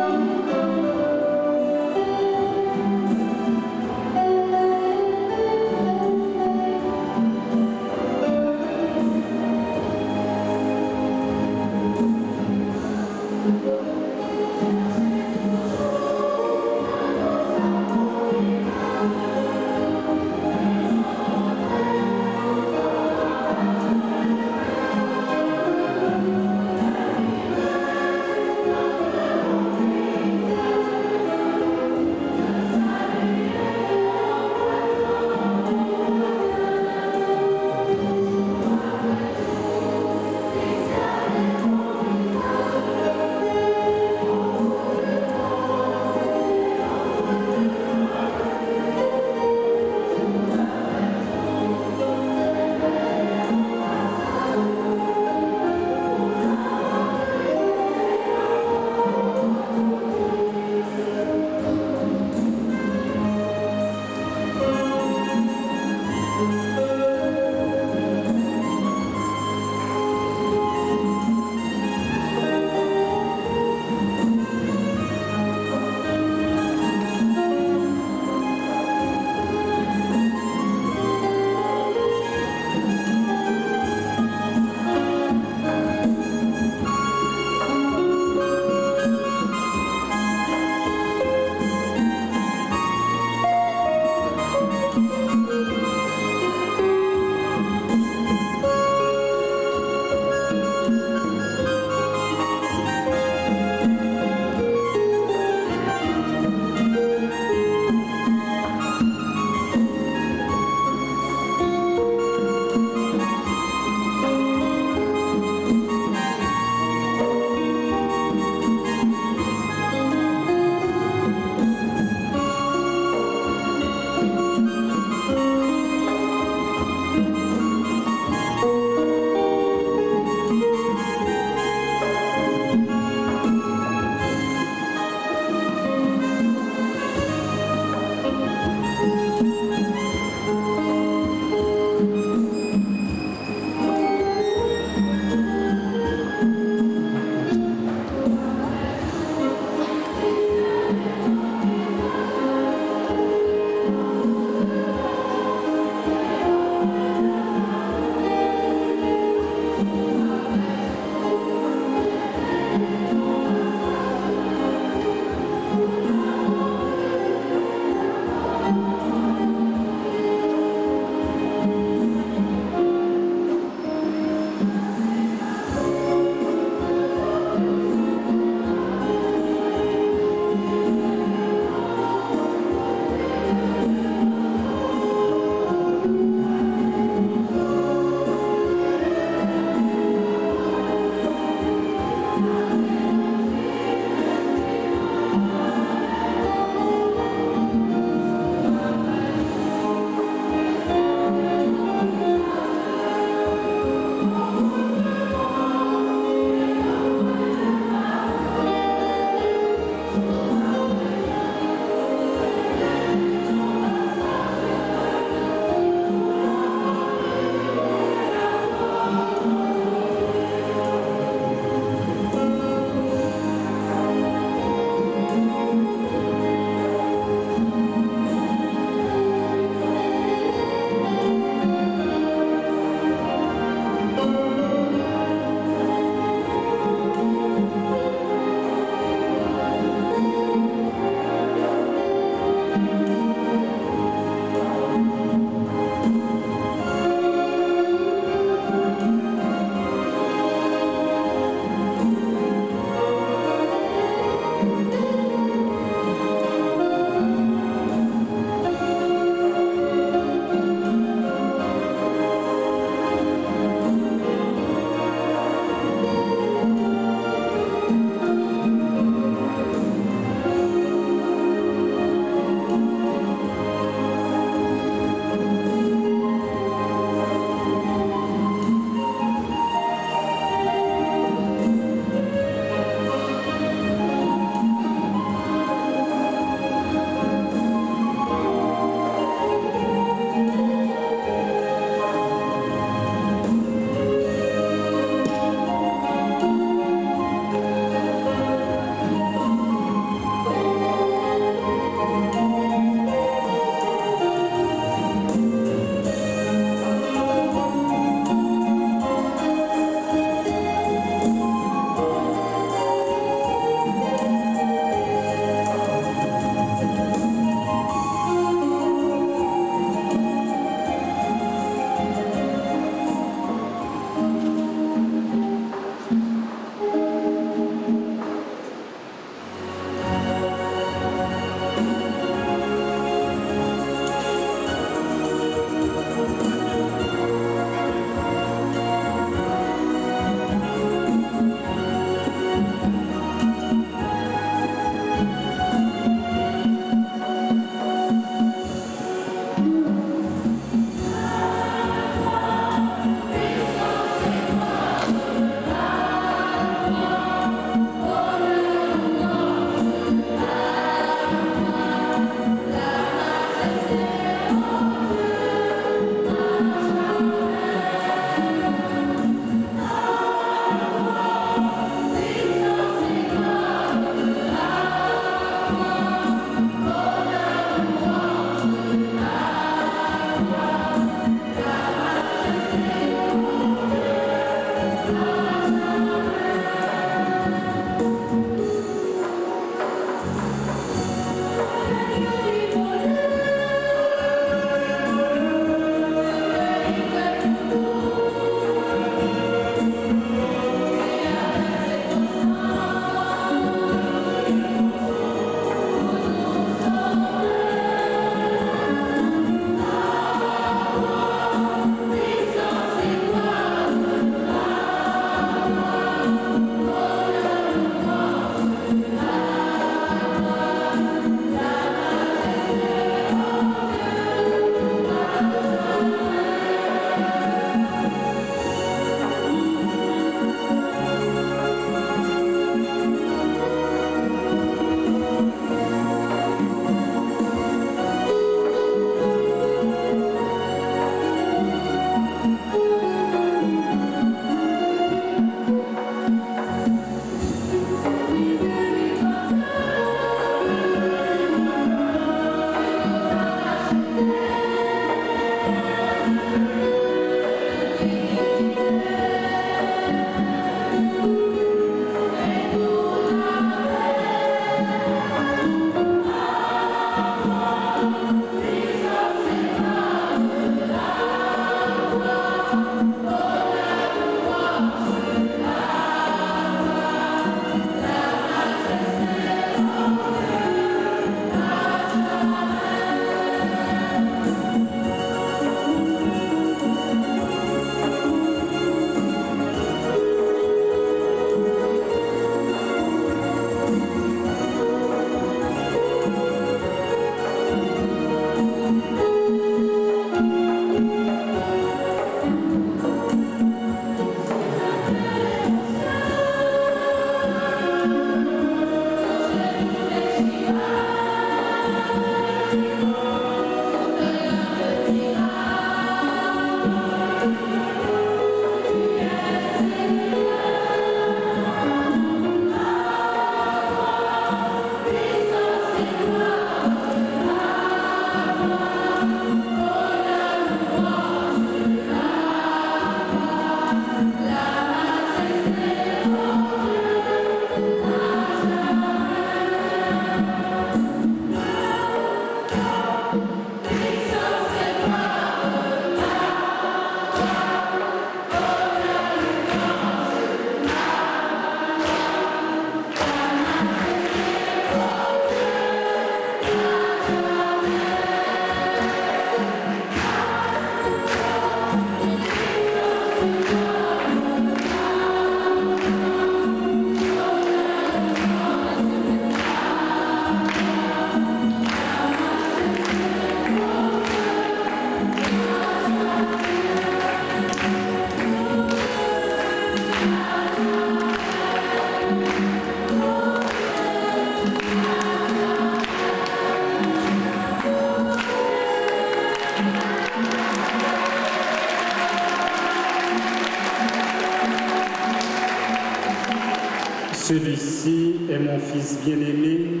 Celui-ci est mon Fils bien-aimé,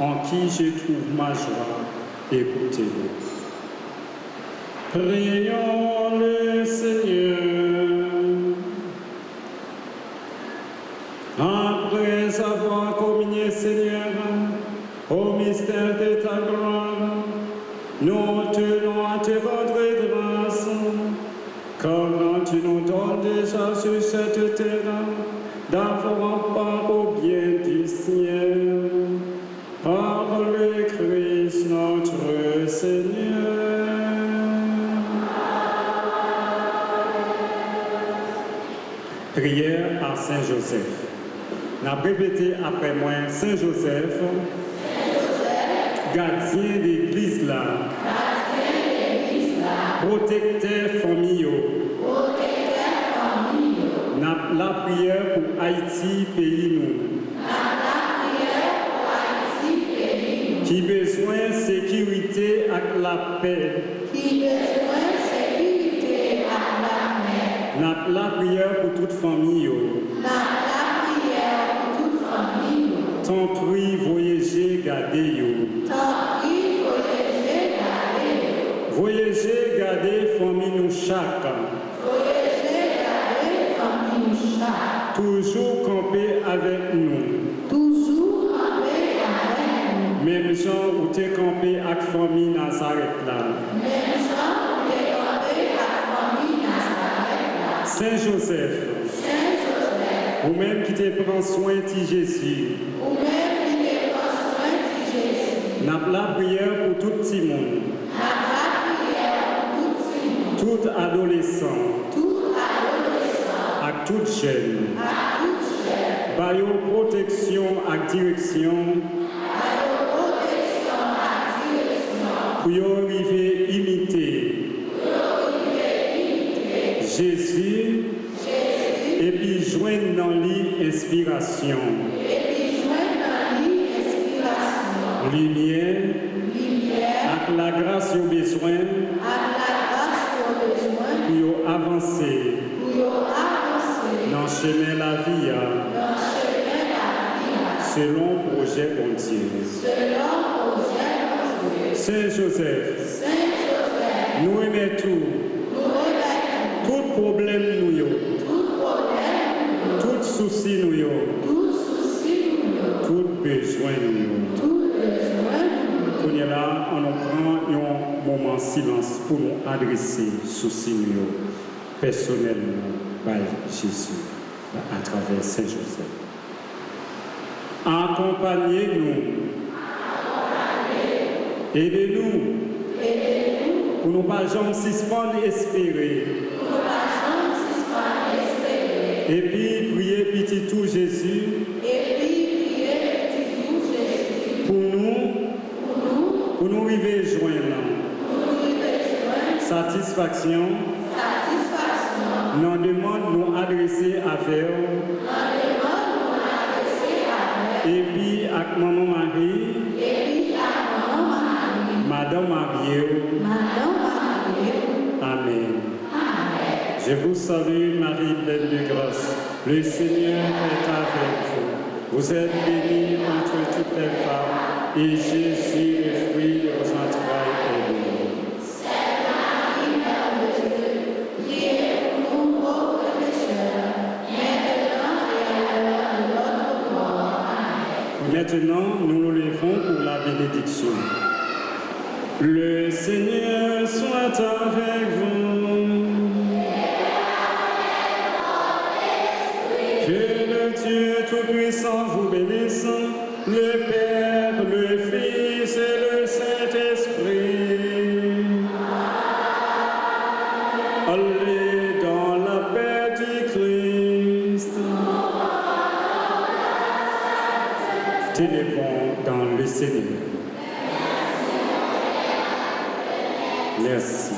en qui je trouve ma joie. Écoutez-le. Prions le Seigneur. Après avoir communié, Seigneur, au mystère de ta gloire, nous tenons à te rendre grâce, car tu nous donnes déjà sur cette terre d'avoir part au bien du ciel, par le Christ notre Seigneur. Prière à Saint Joseph. N'a répété après moi, Saint Joseph, gardien d'église là, protecteur famille, n'a la prière pour Haïti, pays nous, qui besoin de sécurité avec la paix, n'a la prière pour toute famille. Tant prie, voyager, garder yo. Voyager, garder, famille nous chaque. Toujours camper avec nous. Même gens où t'es campé avec famille Nazareth là. Saint Joseph. Ou même qui te prend soin de Jésus. N'a la prière pour tout petit monde. Tout adolescent. À toute jeune. Bayo protection à direction. Pour y arriver imiter. Jésus. Et puis joindre dans l'inspiration. Lumière. Avec la grâce au besoin. Pour avancer. Dans le chemin la vie. Selon projet bon Dieu. Saint Joseph. Nous aimons tout. Tout problème nous yo. Tout souci nous yo. Tout besoin nous yo. Qu'on est là, on prend un moment de silence pour nous adresser souci nous yo. Personnellement, par Jésus, à travers Saint Joseph. Accompagnez-nous. Aidez-nous. Pour nous pas jamais suspendre espérer. Et puis priez petit tout Jésus. Pour nous arriver joindre. Satisfaction. Nous demande nous adresser à faire. Et puis avec maman Marie. Madame Marie. Amen. Je vous salue, Marie, pleine de grâce. Le Seigneur est avec vous. Vous êtes bénie entre toutes les femmes, et Jésus, le fruit de vos entrailles, est béni. Sainte Marie, Mère de Dieu, priez pour nous pauvres pécheurs, maintenant et à l'heure de notre mort. Amen. Maintenant, nous nous levons pour la bénédiction. Le Seigneur soit avec vous. Que le Dieu Tout-Puissant vous bénisse, le Père, le Fils et le Saint-Esprit. Allez dans la paix du Christ. Téléphone dans le Seigneur. Merci.